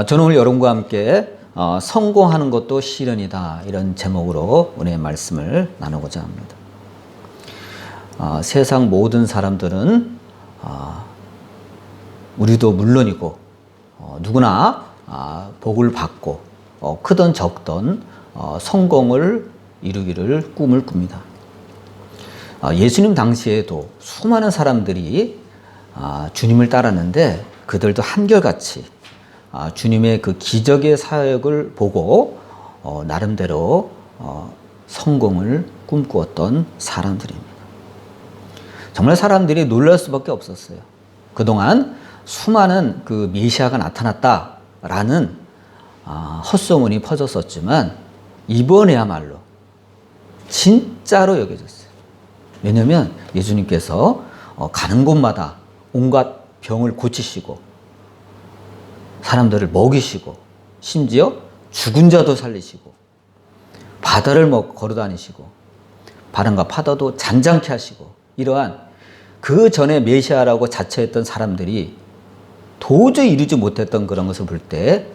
저는 오늘 여러분과 함께 성공하는 것도 시련이다, 이런 제목으로 은혜의 말씀을 나누고자 합니다. 세상 모든 사람들은 우리도 물론이고 누구나 복을 받고 크든 적든 성공을 이루기를 꿈을 꿉니다. 예수님 당시에도 수많은 사람들이 주님을 따랐는데 그들도 한결같이 주님의 그 기적의 사역을 보고 나름대로 성공을 꿈꾸었던 사람들입니다. 정말 사람들이 놀랄 수밖에 없었어요. 그동안 수많은 그 메시아가 나타났다라는 헛소문이 퍼졌었지만 이번에야말로 진짜로 여겨졌어요. 왜냐하면 예수님께서 가는 곳마다 온갖 병을 고치시고 사람들을 먹이시고 심지어 죽은 자도 살리시고 바다를 걸어다니시고 바람과 파도도 잔잔케 하시고, 이러한 그 전에 메시아라고 자처했던 사람들이 도저히 이루지 못했던 그런 것을 볼 때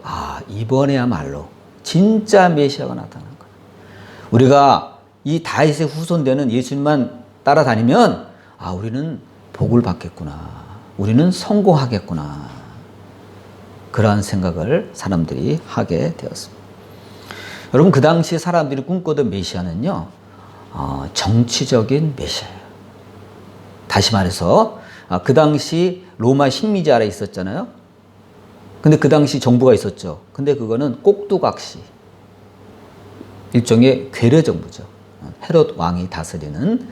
이번에야말로 진짜 메시아가 나타난 거예요. 우리가 이 다윗의 후손되는 예수님만 따라다니면 우리는 복을 받겠구나, 우리는 성공하겠구나, 그러한 생각을 사람들이 하게 되었습니다. 여러분, 그 당시 사람들이 꿈꾸던 메시아는요, 정치적인 메시아예요. 다시 말해서 그 당시 로마 식민지 아래 있었잖아요. 근데 그 당시 정부가 있었죠. 근데 그거는 꼭두각시, 일종의 괴뢰 정부죠. 헤롯 왕이 다스리는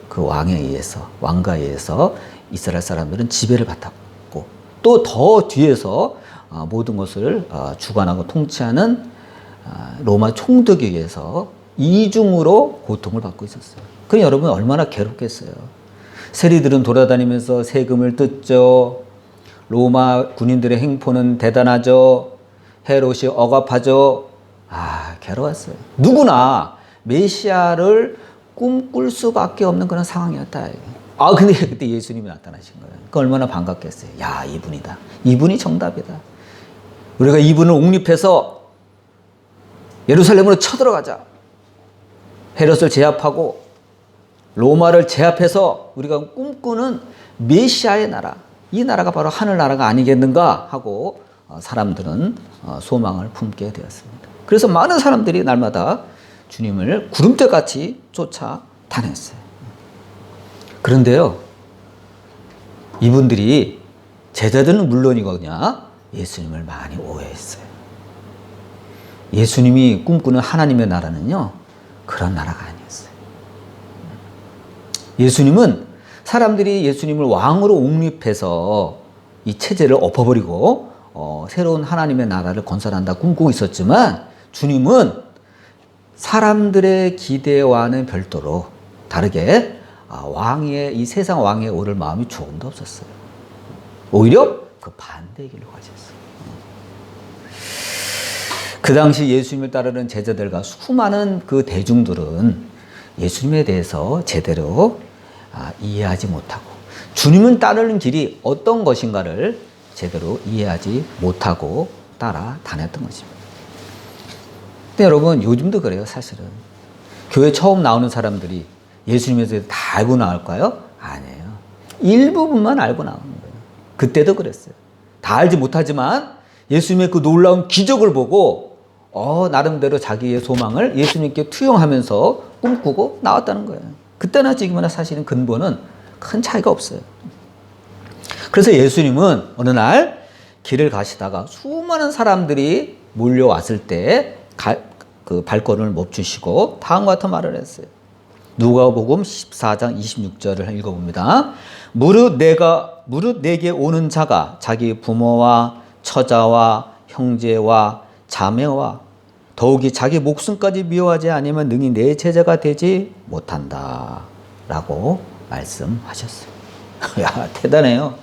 그 왕에 의해서, 왕가에 의해서 이스라엘 사람들은 지배를 받았고, 또 더 뒤에서 모든 것을 주관하고 통치하는 로마 총독에 의해서 이중으로 고통을 받고 있었어요. 그럼 여러분 얼마나 괴롭겠어요. 세리들은 돌아다니면서 세금을 뜯죠. 로마 군인들의 행포는 대단하죠. 헤롯이 억압하죠. 괴로웠어요. 누구나 메시아를 꿈꿀 수밖에 없는 그런 상황이었다. 근데 그때 예수님이 나타나신 거예요. 그 얼마나 반갑겠어요. 이분이다. 이분이 정답이다. 우리가 이분을 옹립해서 예루살렘으로 쳐들어가자. 헤롯을 제압하고 로마를 제압해서 우리가 꿈꾸는 메시아의 나라, 이 나라가 바로 하늘나라가 아니겠는가 하고 사람들은 소망을 품게 되었습니다. 그래서 많은 사람들이 날마다 주님을 구름대같이 쫓아다녔어요. 그런데요, 이분들이, 제자들은 물론이거든요, 예수님을 많이 오해했어요. 예수님이 꿈꾸는 하나님의 나라는요, 그런 나라가 아니었어요. 예수님은 사람들이 예수님을 왕으로 옹립해서 이 체제를 엎어버리고 새로운 하나님의 나라를 건설한다 꿈꾸고 있었지만, 주님은 사람들의 기대와는 별도로 다르게 이 세상 왕에 오를 마음이 조금도 없었어요. 오히려 그 반대의 길로 가셨어요. 그 당시 예수님을 따르는 제자들과 수많은 그 대중들은 예수님에 대해서 제대로 이해하지 못하고, 주님을 따르는 길이 어떤 것인가를 제대로 이해하지 못하고 따라다녔던 것입니다. 근데 여러분, 요즘도 그래요. 사실은 교회 처음 나오는 사람들이 예수님에 대해서 다 알고 나올까요? 아니에요. 일부분만 알고 나오는 거예요. 그때도 그랬어요. 다 알지 못하지만 예수님의 그 놀라운 기적을 보고 나름대로 자기의 소망을 예수님께 투영하면서 꿈꾸고 나왔다는 거예요. 그때나 지금이나 사실은 근본은 큰 차이가 없어요. 그래서 예수님은 어느 날 길을 가시다가 수많은 사람들이 몰려왔을 때 그 발걸음을 멈추시고 다음과 같은 말을 했어요. 누가복음 14장 26절을 읽어봅니다. 무릇 내게 오는 자가 자기 부모와 처자와 형제와 자매와 더욱이 자기 목숨까지 미워하지 않으면 능히 내 제자가 되지 못한다, 라고 말씀하셨어요. 대단해요.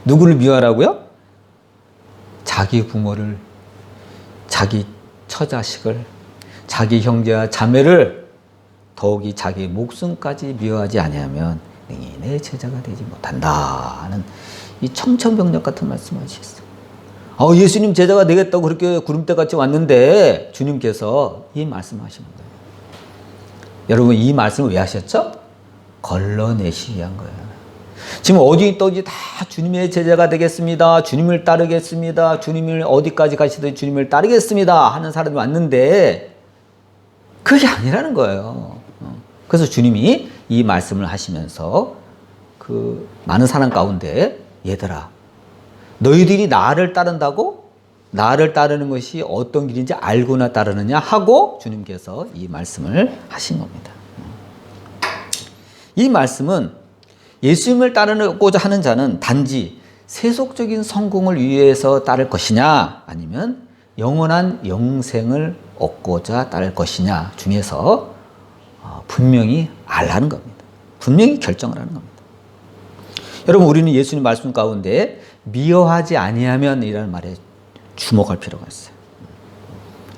누구를 미워하라고요? 자기 부모를, 자기 처자식을, 자기 형제와 자매를, 더욱이 자기 목숨까지 미워하지 아니하면 능히 내 제자가 되지 못한다 하는 이 청천벽력 같은 말씀하셨어요. 예수님 제자가 되겠다고 그렇게 구름대같이 왔는데 주님께서 이 말씀하시는 거예요. 여러분 이 말씀을 왜 하셨죠? 걸러내시기 위한 거예요. 지금 어디 떠지 다 주님의 제자가 되겠습니다. 주님을 따르겠습니다. 주님을 어디까지 가시든 주님을 따르겠습니다 하는 사람이 왔는데 그게 아니라는 거예요. 그래서 주님이 이 말씀을 하시면서 그 많은 사람 가운데 얘들아 너희들이 나를 따른다고? 나를 따르는 것이 어떤 길인지 알고나 따르느냐 하고 주님께서 이 말씀을 하신 겁니다. 이 말씀은 예수님을 따르고자 하는 자는 단지 세속적인 성공을 위해서 따를 것이냐 아니면 영원한 영생을 얻고자 따를 것이냐 중에서 분명히 알라는 겁니다. 분명히 결정을 하는 겁니다. 여러분 우리는 예수님 말씀 가운데 미워하지 아니하면 이라는 말에 주목할 필요가 있어요.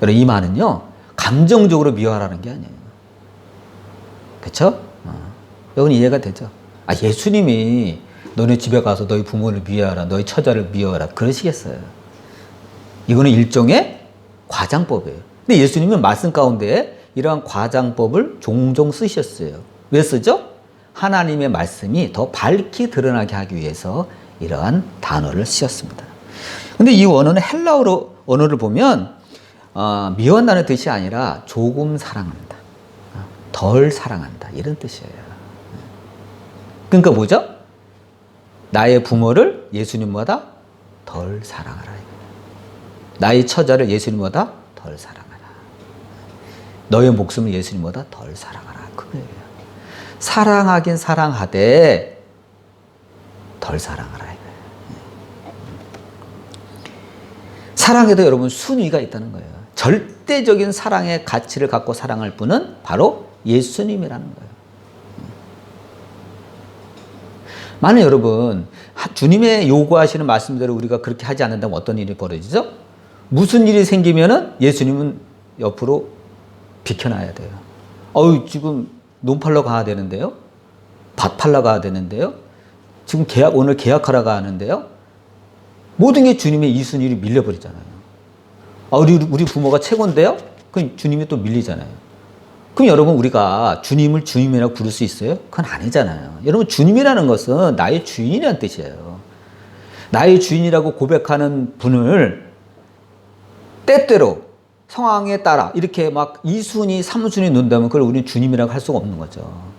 여러분 이 말은요 감정적으로 미워하라는 게 아니에요. 그렇죠? 여러분 이해가 되죠? 예수님이 너네 집에 가서 너희 부모를 미워하라, 너희 처자를 미워하라 그러시겠어요? 이거는 일종의 과장법이에요. 근데 예수님은 말씀 가운데 이러한 과장법을 종종 쓰셨어요. 왜 쓰죠? 하나님의 말씀이 더 밝히 드러나게 하기 위해서 이러한 단어를 쓰셨습니다. 근데 이 원어는 헬라어로 언어를 보면 미워한다는 뜻이 아니라 조금 사랑한다, 덜 사랑한다 이런 뜻이에요. 그러니까 뭐죠? 나의 부모를 예수님보다 덜 사랑하라. 나의 처자를 예수님보다 덜 사랑하라. 너의 목숨을 예수님보다 덜 사랑하라. 그거예요. 사랑하긴 사랑하되 덜 사랑하라. 사랑에도 여러분 순위가 있다는 거예요. 절대적인 사랑의 가치를 갖고 사랑할 분은 바로 예수님이라는 거예요. 만약 여러분 주님의 요구하시는 말씀대로 우리가 그렇게 하지 않는다면 어떤 일이 벌어지죠? 무슨 일이 생기면은 예수님은 옆으로 비켜나야 돼요. 지금 논 팔러 가야 되는데요. 밭 팔러 가야 되는데요. 지금 오늘 계약하러 가는데요. 모든 게 주님의 이순위로 밀려버리잖아요. 우리 부모가 최고인데요? 그럼 주님이 또 밀리잖아요. 그럼 여러분 우리가 주님을 주님이라고 부를 수 있어요? 그건 아니잖아요. 여러분 주님이라는 것은 나의 주인이라는 뜻이에요. 나의 주인이라고 고백하는 분을 때때로 상황에 따라 이렇게 막 2순위, 3순위 놓는다면 그걸 우리는 주님이라고 할 수가 없는 거죠.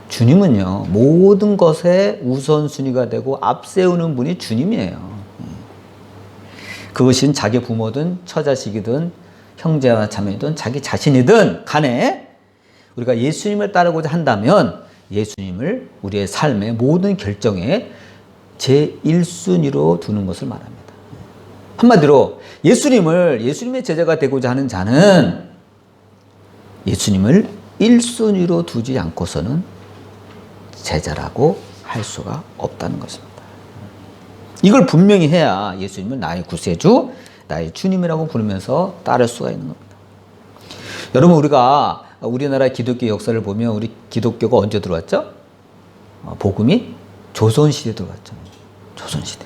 주님은요 모든 것에 우선순위가 되고 앞세우는 분이 주님이에요. 그것은 자기 부모든 처자식이든 형제와 자매든 자기 자신이든 간에 우리가 예수님을 따르고자 한다면 예수님을 우리의 삶의 모든 결정에 제1순위로 두는 것을 말합니다. 한마디로 예수님의 제자가 되고자 하는 자는 예수님을 1순위로 두지 않고서는 제자라고 할 수가 없다는 것입니다. 이걸 분명히 해야 예수님을 나의 구세주, 나의 주님이라고 부르면서 따를 수가 있는 겁니다. 여러분 우리가 우리나라 기독교 역사를 보면 우리 기독교가 언제 들어왔죠? 복음이 조선시대에 들어왔죠. 조선시대.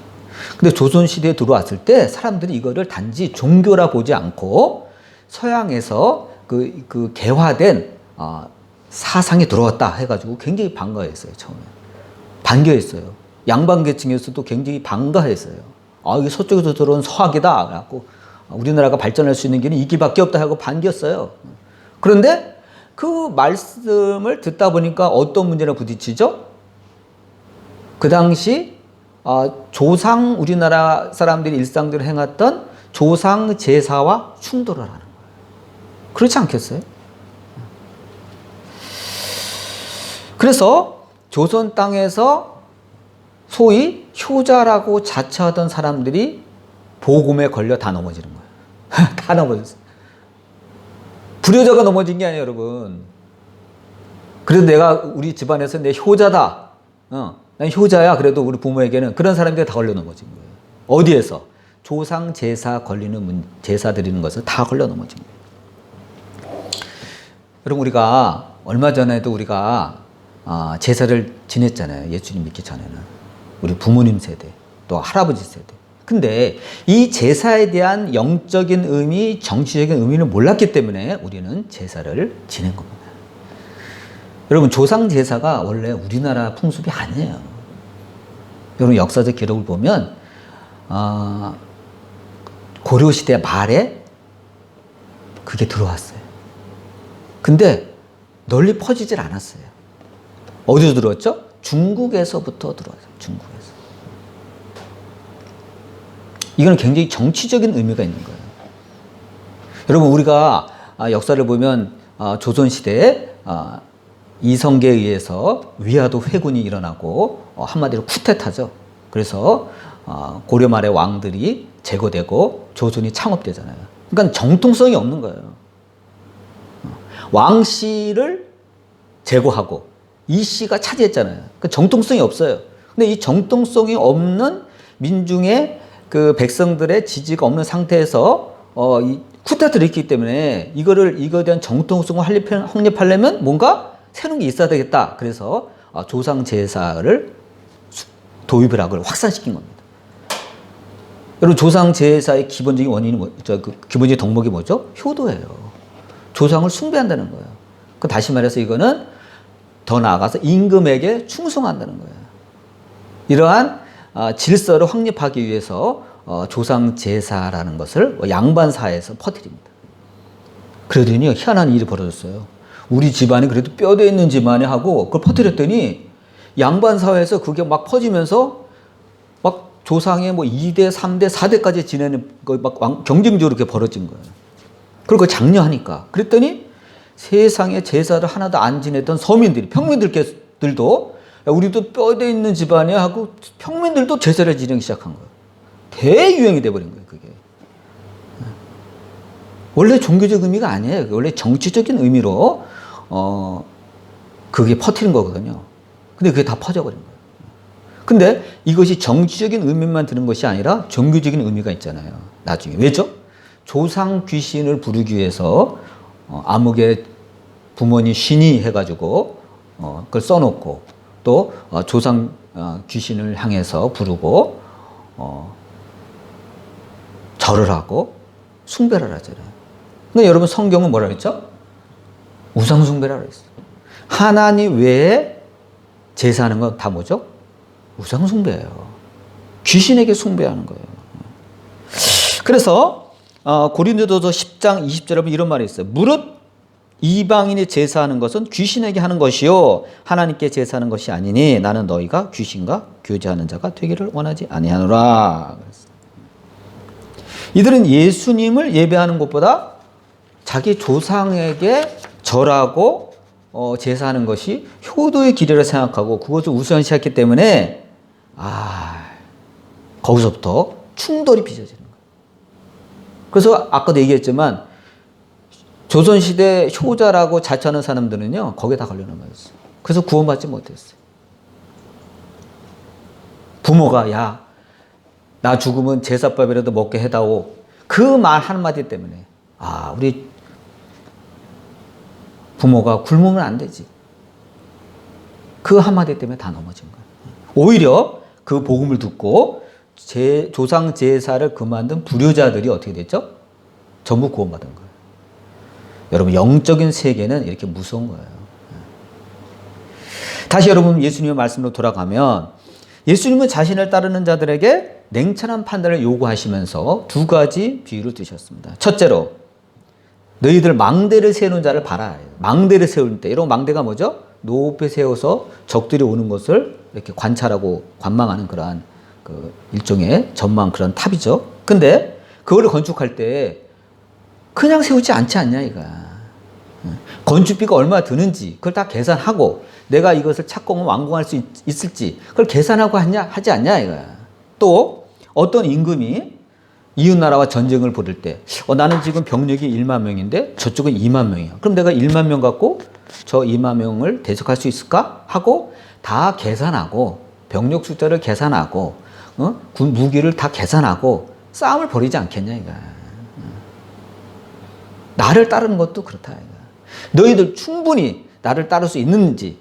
근데 조선시대에 들어왔을 때 사람들이 이거를 단지 종교라 보지 않고 서양에서 그 개화된 사상이 들어왔다 해가지고 굉장히 반가워했어요. 처음에. 반겨했어요. 양반계층에서도 굉장히 반가했어요. 이게 서쪽에서 들어온 서학이다. 그래갖고 우리나라가 발전할 수 있는 길은 이 길밖에 없다 하고 반겼어요. 그런데 그 말씀을 듣다 보니까 어떤 문제나 부딪히죠? 그 당시 조상 우리나라 사람들이 일상대로 행했던 조상 제사와 충돌을 하는 거예요. 그렇지 않겠어요? 그래서 조선 땅에서 소위 효자라고 자처하던 사람들이 복음에 걸려 다 넘어지는 거예요. 다 넘어졌어요. 불효자가 넘어진 게 아니에요, 여러분. 그래도 내가 우리 집안에서 내 효자다. 난 효자야. 그래도 우리 부모에게는 그런 사람들이 다 걸려 넘어진 거예요. 어디에서? 조상 제사 걸리는 제사 드리는 것을 다 걸려 넘어진 거예요. 여러분 우리가 얼마 전에도 우리가 제사를 지냈잖아요. 예수님 믿기 전에는. 우리 부모님 세대, 또 할아버지 세대. 근데 이 제사에 대한 영적인 의미, 정치적인 의미를 몰랐기 때문에 우리는 제사를 지낸 겁니다. 여러분, 조상 제사가 원래 우리나라 풍습이 아니에요. 여러분, 역사적 기록을 보면 고려시대 말에 그게 들어왔어요. 근데 널리 퍼지질 않았어요. 어디서 들어왔죠? 중국에서부터 들어왔어요. 중국에서. 이건 굉장히 정치적인 의미가 있는 거예요. 여러분, 우리가 역사를 보면 조선시대에 이성계에 의해서 위화도 회군이 일어나고 한마디로 쿠데타죠. 그래서 고려 말의 왕들이 제거되고 조선이 창업되잖아요. 그러니까 정통성이 없는 거예요. 왕씨를 제거하고 이씨가 차지했잖아요. 그러니까 정통성이 없어요. 근데 이 정통성이 없는 민중의 그 백성들의 지지가 없는 상태에서 이 쿠데타를 일으키기 때문에 이거에 대한 정통성을 확립하려면 뭔가 새로운 게 있어야 되겠다. 그래서 조상 제사를 도입을 하고 확산시킨 겁니다. 여러분, 조상 제사의 기본적인 원인이 기본적인 덕목이 뭐죠? 효도예요. 조상을 숭배한다는 거예요. 다시 말해서 이거는 더 나아가서 임금에게 충성한다는 거예요. 이러한 질서를 확립하기 위해서 조상 제사라는 것을 양반사에서 퍼뜨립니다. 그러더니 희한한 일이 벌어졌어요. 우리 집안이 그래도 뼈대 있는 집안에 하고 그걸 퍼뜨렸더니 양반사회에서 그게 막 퍼지면서 막 조상의 2대, 3대, 4대까지 지내는 막 경쟁적으로 이렇게 벌어진 거예요. 그리고 장려하니까. 그랬더니 세상에 제사를 하나도 안 지냈던 서민들이, 평민들도 우리도 뼈대 있는 집안에 하고 평민들도 제사를 지내기 시작한 거예요. 대유행이 돼버린 거예요, 그게. 원래 종교적 의미가 아니에요. 원래 정치적인 의미로 그게 퍼뜨린 거거든요. 근데 그게 다 퍼져버린 거예요. 근데 이것이 정치적인 의미만 드는 것이 아니라 종교적인 의미가 있잖아요. 나중에. 왜죠? 조상 귀신을 부르기 위해서 암흑의 부모님 신이 해가지고 그걸 써놓고 또 조상 귀신을 향해서 부르고 절을 하고 숭배를 하잖아요. 근데 여러분, 성경은 뭐라 그랬죠? 우상 숭배라고 그랬어요. 하나님 외에 제사하는 건 다 뭐죠? 우상 숭배예요. 귀신에게 숭배하는 거예요. 그래서 고린도전서 10장 20절에 보면 이런 말이 있어요. 무릇 이방인이 제사하는 것은 귀신에게 하는 것이요 하나님께 제사하는 것이 아니니 나는 너희가 귀신과 교제하는 자가 되기를 원하지 아니하노라. 이들은 예수님을 예배하는 것보다 자기 조상에게 절하고 제사하는 것이 효도의 길이라 생각하고 그것을 우선시했기 때문에 거기서부터 충돌이 빚어지는 거예요. 그래서 아까도 얘기했지만 조선시대 효자라고 자처하는 사람들은요, 거기에 다 걸려넘어졌어요. 그래서 구원받지 못했어요. 부모가, 야, 나 죽으면 제사밥이라도 먹게 해다오. 그 말 한마디 때문에, 우리 부모가 굶으면 안 되지. 그 한마디 때문에 다 넘어진 거예요. 오히려 그 복음을 듣고 조상 제사를 그만둔 불효자들이 어떻게 됐죠? 전부 구원받은 거예요. 여러분, 영적인 세계는 이렇게 무서운 거예요. 다시 여러분, 예수님의 말씀으로 돌아가면 예수님은 자신을 따르는 자들에게 냉철한 판단을 요구하시면서 두 가지 비유를 드셨습니다. 첫째로, 너희들 망대를 세우는 자를 봐라. 망대를 세울 때, 이런 망대가 뭐죠? 높이 세워서 적들이 오는 것을 이렇게 관찰하고 관망하는 그러한 일종의 전망, 그런 탑이죠. 근데 그거를 건축할 때 그냥 세우지 않지 않냐, 이거야. 건축비가 얼마 드는지 그걸 다 계산하고 내가 이것을 착공을 완공할 수 있을지 그걸 계산하고 하지 않냐, 이거야. 또 어떤 임금이 이웃나라와 전쟁을 벌일 때 나는 지금 병력이 1만 명인데 저쪽은 2만 명이야. 그럼 내가 1만 명 갖고 저 2만 명을 대적할 수 있을까? 하고 다 계산하고 병력 숫자를 계산하고 군 무기를 다 계산하고 싸움을 벌이지 않겠냐, 이거야. 나를 따르는 것도 그렇다, 이거야. 너희들 충분히 나를 따를 수 있는지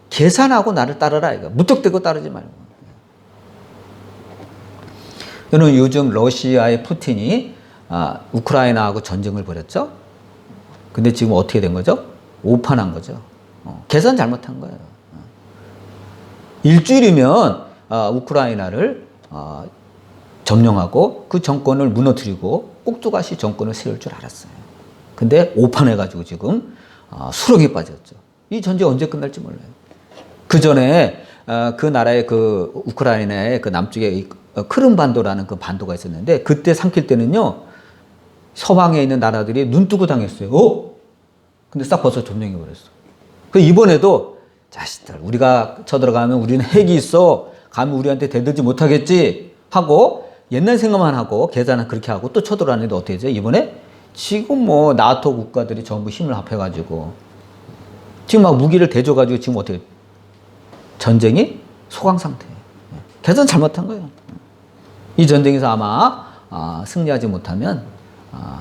계산하고 나를 따르라 이거. 무턱대고 따르지 말고. 여러분 요즘 러시아의 푸틴이 우크라이나하고 전쟁을 벌였죠. 근데 지금 어떻게 된 거죠? 오판한 거죠. 계산 잘못한 거예요. 일주일이면 우크라이나를 점령하고 그 정권을 무너뜨리고 꼭두가시 정권을 세울 줄 알았어요. 근데 오판해가지고 지금 수렁에 빠졌죠. 이 전쟁 언제 끝날지 몰라요. 그 전에 그 나라의 그 우크라이나의 그 남쪽에 크림반도라는 그 반도가 있었는데 그때 삼킬 때는요 서방에 있는 나라들이 눈 뜨고 당했어요. 근데 싹 벌써 점령해 버렸어. 그 이번에도 자식들 우리가 쳐들어가면 우리는 핵이 있어. 가면 우리한테 대들지 못하겠지 하고 옛날 생각만 하고 계산은 그렇게 하고 또 쳐들어왔는데 어떻게 되죠? 이번에 지금 뭐 나토 국가들이 전부 힘을 합해가지고 지금 막 무기를 대줘가지고 지금 어떻게 전쟁이 소강 상태예요. 계산 잘못한 거예요. 이 전쟁에서 아마 승리하지 못하면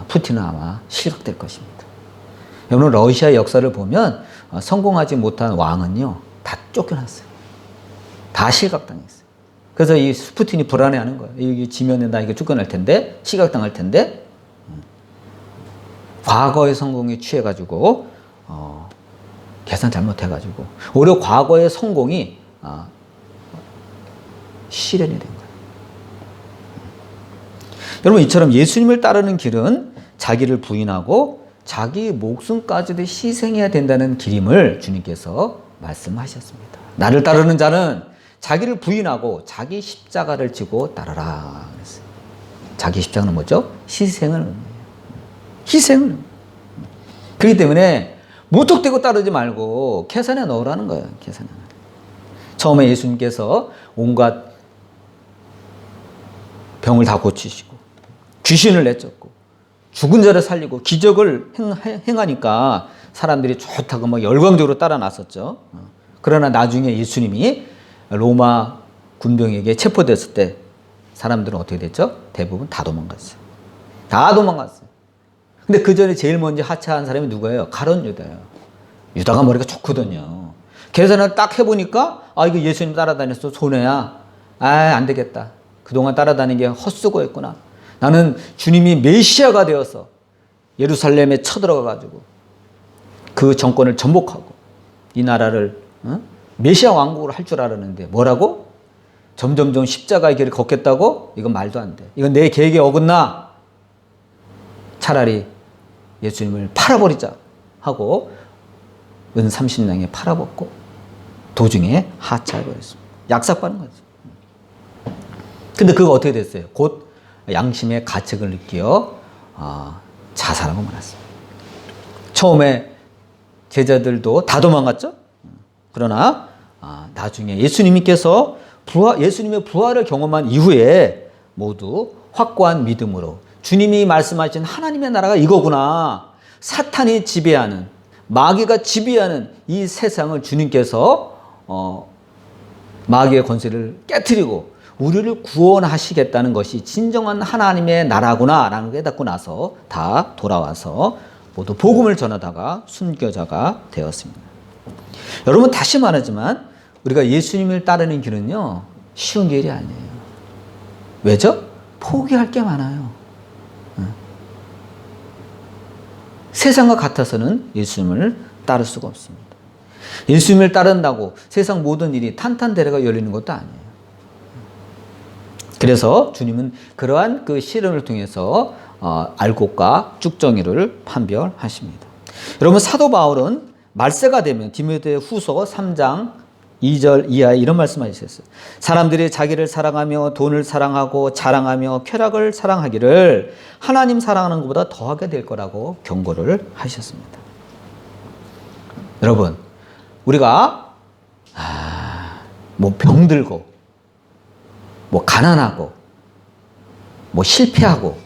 푸틴은 아마 실격될 것입니다. 여러분 러시아 역사를 보면 성공하지 못한 왕은요 다 쫓겨났어요. 다 실격당했어요. 그래서 이 푸틴이 불안해하는 거예요. 이게 지면에 나 이게 쫓겨날 텐데 실격당할 텐데 과거의 성공에 취해가지고 계산 잘못해가지고 오히려 과거의 성공이 실현이 된 거예요. 여러분 이처럼 예수님을 따르는 길은 자기를 부인하고 자기 목숨까지도 희생해야 된다는 길임을 주님께서 말씀하셨습니다. 나를 따르는 자는 자기를 부인하고 자기 십자가를 지고 따르라 그랬어요. 자기 십자가는 뭐죠? 희생을 의미해요. 희생을. 그렇기 때문에 무턱대고 따르지 말고 계산에 넣으라는 거예요. 계산에. 처음에 예수님께서 온갖 병을 다 고치시고 귀신을 내쫓고 죽은 자를 살리고 기적을 행하니까 사람들이 좋다고 막 열광적으로 따라 나섰죠. 그러나 나중에 예수님이 로마 군병에게 체포됐을 때 사람들은 어떻게 됐죠? 대부분 다 도망갔어요. 다 도망갔어요. 근데 그 전에 제일 먼저 하차한 사람이 누구예요? 가룟 유다예요. 유다가 머리가 좋거든요. 계산을 딱 해보니까 이거 예수님 따라다녔어. 손해야. 안 되겠다. 그동안 따라다닌 게 헛수고였구나. 나는 주님이 메시아가 되어서 예루살렘에 쳐들어가가지고 그 정권을 전복하고 이 나라를 메시아 왕국으로 할 줄 알았는데 뭐라고? 점점점 십자가의 길을 걷겠다고? 이건 말도 안 돼. 이건 내 계획에 어긋나. 차라리 예수님을 팔아버리자 하고 은 30냥에 팔아먹고 도중에 하차해버렸습니다. 약삭받는 거죠. 근데 그거 어떻게 됐어요? 곧 양심의 가책을 느끼어 자살하고 말았습니다. 처음에 제자들도 다 도망갔죠. 그러나 나중에 예수님께서 예수님의 부활을 경험한 이후에 모두 확고한 믿음으로 주님이 말씀하신 하나님의 나라가 이거구나. 사탄이 지배하는 마귀가 지배하는 이 세상을 주님께서 마귀의 권세를 깨트리고 우리를 구원하시겠다는 것이 진정한 하나님의 나라구나 라는 걸 깨닫고 나서 다 돌아와서 모두 복음을 전하다가 순교자가 되었습니다. 여러분 다시 말하지만 우리가 예수님을 따르는 길은요 쉬운 길이 아니에요. 왜죠? 포기할 게 많아요. 세상과 같아서는 예수님을 따를 수가 없습니다. 예수님을 따른다고 세상 모든 일이 탄탄대로가 열리는 것도 아니에요. 그래서 주님은 그러한 그 시련을 통해서 알곡과 쭉정이를 판별하십니다. 여러분 사도 바울은 말세가 되면 디모데 후서 3장 2절 이하에 이런 말씀하셨어요. 사람들이 자기를 사랑하며 돈을 사랑하고 자랑하며 쾌락을 사랑하기를 하나님 사랑하는 것보다 더하게 될 거라고 경고를 하셨습니다. 여러분 우리가 뭐 병들고 뭐 가난하고 뭐 실패하고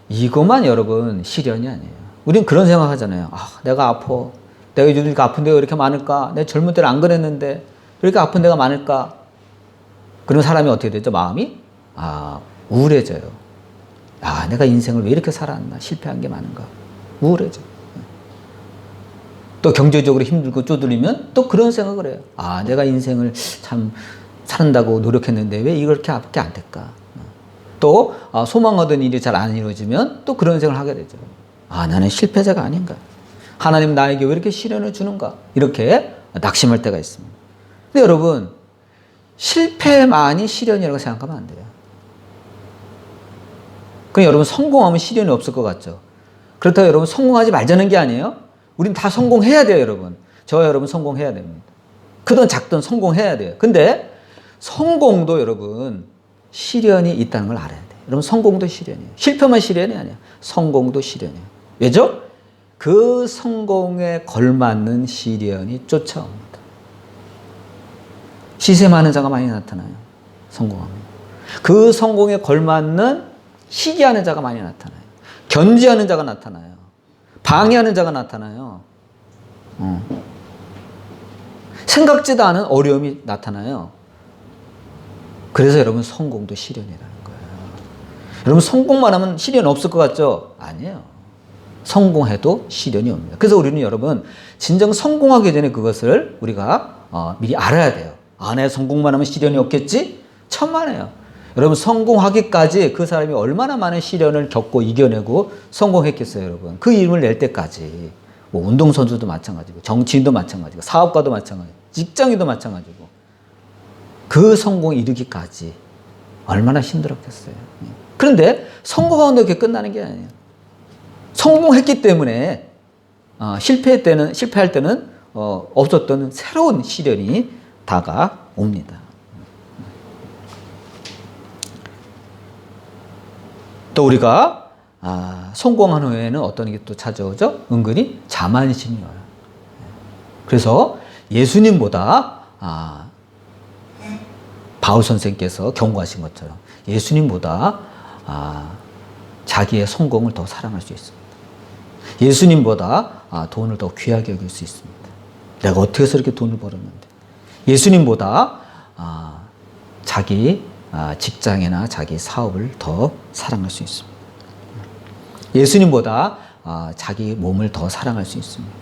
이것만 여러분 시련이 아니에요. 우린 그런 생각하잖아요. 내가 아파. 내가 요즘 이렇게 아픈 데가 이렇게 많을까? 내 젊은 때는 안 그랬는데 왜 이렇게 아픈 데가 많을까? 그런 사람이 어떻게 되죠? 마음이 우울해져요. 내가 인생을 왜 이렇게 살았나? 실패한 게 많은가? 우울해져. 또 경제적으로 힘들고 쪼들리면 또 그런 생각을 해요. 아, 내가 인생을 참 산다고 노력했는데 왜 이렇게밖에 안 될까? 또 소망하던 일이 잘 안 이루어지면 또 그런 생각을 하게 되죠. 아, 나는 실패자가 아닌가? 하나님 나에게 왜 이렇게 시련을 주는가? 이렇게 낙심할 때가 있습니다. 근데 여러분, 실패만이 시련이라고 생각하면 안 돼요. 그럼 여러분 성공하면 시련이 없을 것 같죠? 그렇다고 여러분 성공하지 말자는 게 아니에요. 우린 다 성공해야 돼요, 여러분. 저와 여러분 성공해야 됩니다. 크든 작든 성공해야 돼요. 근데 성공도 여러분 시련이 있다는 걸 알아야 돼요. 여러분 성공도 시련이에요. 실패만 시련이 아니야. 성공도 시련이에요. 왜죠? 그 성공에 걸맞는 시련이 쫓아옵니다. 시세 많은 자가 많이 나타나요. 성공하면. 그 성공에 걸맞는 시기하는 자가 많이 나타나요. 견지하는 자가 나타나요. 방해하는 자가 나타나요. 생각지도 않은 어려움이 나타나요. 그래서 여러분 성공도 시련이라는 거예요. 여러분 성공만 하면 시련 없을 것 같죠? 아니에요. 성공해도 시련이 옵니다. 그래서 우리는 여러분 진정 성공하기 전에 그것을 우리가 미리 알아야 돼요. 아, 내가 성공만 하면 시련이 없겠지? 천만에요. 여러분 성공하기까지 그 사람이 얼마나 많은 시련을 겪고 이겨내고 성공했겠어요, 여러분. 그 이름을 낼 때까지. 뭐 운동선수도 마찬가지고 정치인도 마찬가지고 사업가도 마찬가지고 직장인도 마찬가지고 그 성공에 이르기까지 얼마나 힘들었겠어요. 그런데 성공하는데 그게 끝나는 게 아니에요. 성공했기 때문에 실패할 때는 없었던 새로운 시련이 다가옵니다. 또 우리가 성공한 후에는 어떤 게 또 찾아오죠? 은근히 자만심이 와요. 그래서 예수님보다 바울 선생님께서 경고하신 것처럼 예수님보다 자기의 성공을 더 사랑할 수 있습니다. 예수님보다 돈을 더 귀하게 여길 수 있습니다. 내가 어떻게 해서 이렇게 돈을 벌었는데. 예수님보다 자기 직장이나 자기 사업을 더 사랑할 수 있습니다. 예수님보다 자기 몸을 더 사랑할 수 있습니다.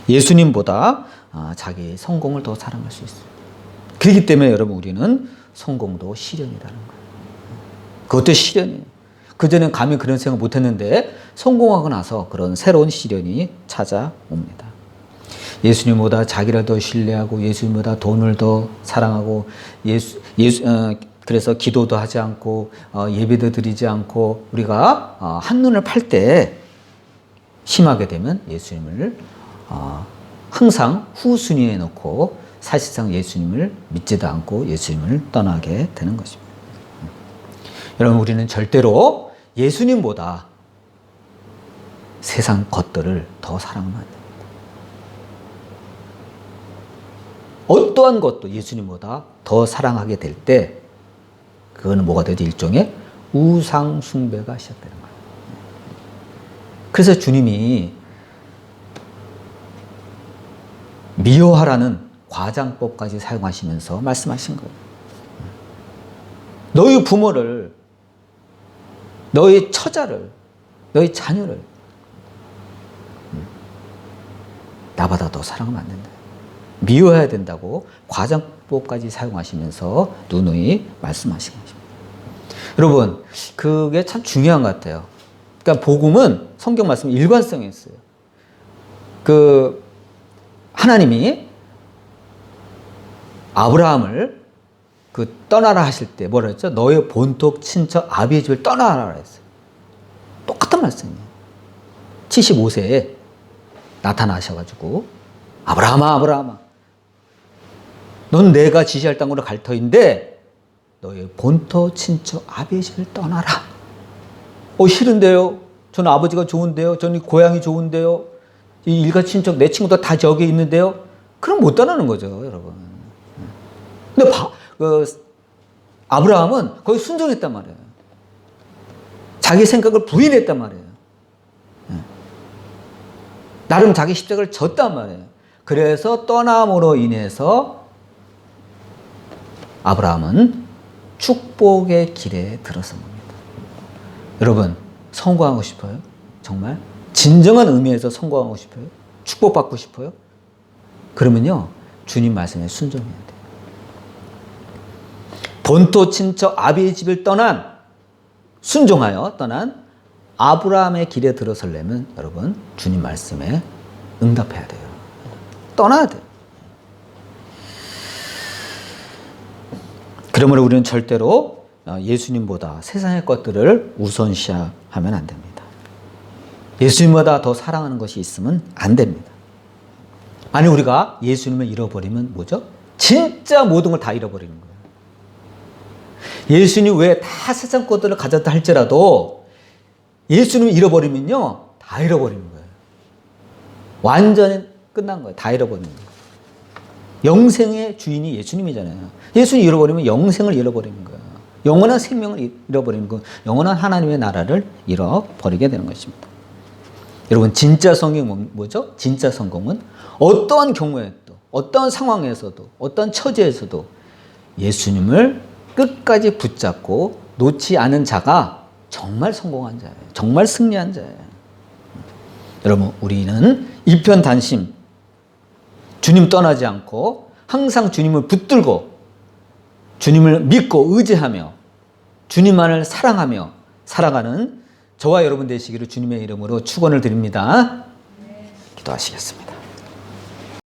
예수님보다 자기 성공을 더 사랑할 수 있습니다. 그렇기 때문에 여러분 우리는 성공도 시련이라는 거예요. 그것도 시련이에요. 그전엔 감히 그런 생각 못했는데 성공하고 나서 그런 새로운 시련이 찾아옵니다. 예수님보다 자기를 더 신뢰하고 예수님보다 돈을 더 사랑하고 그래서 기도도 하지 않고 예배도 드리지 않고 우리가 한눈을 팔 때 심하게 되면 예수님을 항상 후순위에 놓고 사실상 예수님을 믿지도 않고 예수님을 떠나게 되는 것입니다. 여러분 우리는 절대로 예수님보다 세상 것들을 더 사랑하면 안 됩니다. 어떠한 것도 예수님보다 더 사랑하게 될 때 그거는 뭐가 되죠? 일종의 우상 숭배가 시작되는 거예요. 그래서 주님이 미워하라는 과장법까지 사용하시면서 말씀하신 거예요. 너희 부모를, 너희 처자를, 너희 자녀를 나보다 더 사랑하면 안 된다. 미워해야 된다고 과장법까지 사용하시면서 누누이 말씀하신 것입니다. 여러분, 그게 참 중요한 것 같아요. 그러니까 복음은 성경 말씀 일관성이 있어요. 하나님이 아브라함을 떠나라 하실 때 뭐라 했죠? 너의 본토 친척 아비의 집을 떠나라 했어요. 똑같은 말씀이에요. 75세에 나타나셔가지고 아브라함아 아브라함아 넌 내가 지시할 땅으로 갈 터인데 너의 본토 친척 아비의 집을 떠나라. 싫은데요. 저는 아버지가 좋은데요. 저는 고향이 좋은데요. 이 일가 친척 내 친구도 다 저기 있는데요. 그럼 못 떠나는 거죠, 여러분. 근데 아브라함은 거기 순종했단 말이에요. 자기 생각을 부인했단 말이에요. 나름 자기 십자가를 졌단 말이에요. 그래서 떠남으로 인해서 아브라함은 축복의 길에 들어선 겁니다. 여러분, 성공하고 싶어요? 정말? 진정한 의미에서 성공하고 싶어요? 축복받고 싶어요? 그러면요, 주님 말씀에 순종해야 돼요. 본토 친척 아비의 집을 순종하여 떠난 아브라함의 길에 들어서려면 여러분, 주님 말씀에 응답해야 돼요. 떠나야 돼요. 그러므로 우리는 절대로 예수님보다 세상의 것들을 우선시하면 안 됩니다. 예수님보다 더 사랑하는 것이 있으면 안 됩니다. 아니, 우리가 예수님을 잃어버리면 뭐죠? 진짜 모든 걸 다 잃어버리는 거예요. 예수님 외에 다 세상 것들을 가졌다 할지라도 예수님을 잃어버리면요, 다 잃어버리는 거예요. 완전히 끝난 거예요. 다 잃어버리는 거예요. 영생의 주인이 예수님이잖아요. 예수님 잃어버리면 영생을 잃어버리는 거예요. 영원한 생명을 잃어버리는 거예요. 영원한 하나님의 나라를 잃어버리게 되는 것입니다. 여러분, 진짜 성경은 뭐죠? 진짜 성공은 어떠한 경우에도, 어떠한 상황에서도, 어떠한 처지에서도 예수님을 끝까지 붙잡고 놓지 않은 자가 정말 성공한 자예요. 정말 승리한 자예요. 여러분, 우리는 이편단심, 주님 떠나지 않고 항상 주님을 붙들고 주님을 믿고 의지하며 주님만을 사랑하며 살아가는 저와 여러분 되시기를 주님의 이름으로 축원을 드립니다. 기도하시겠습니다.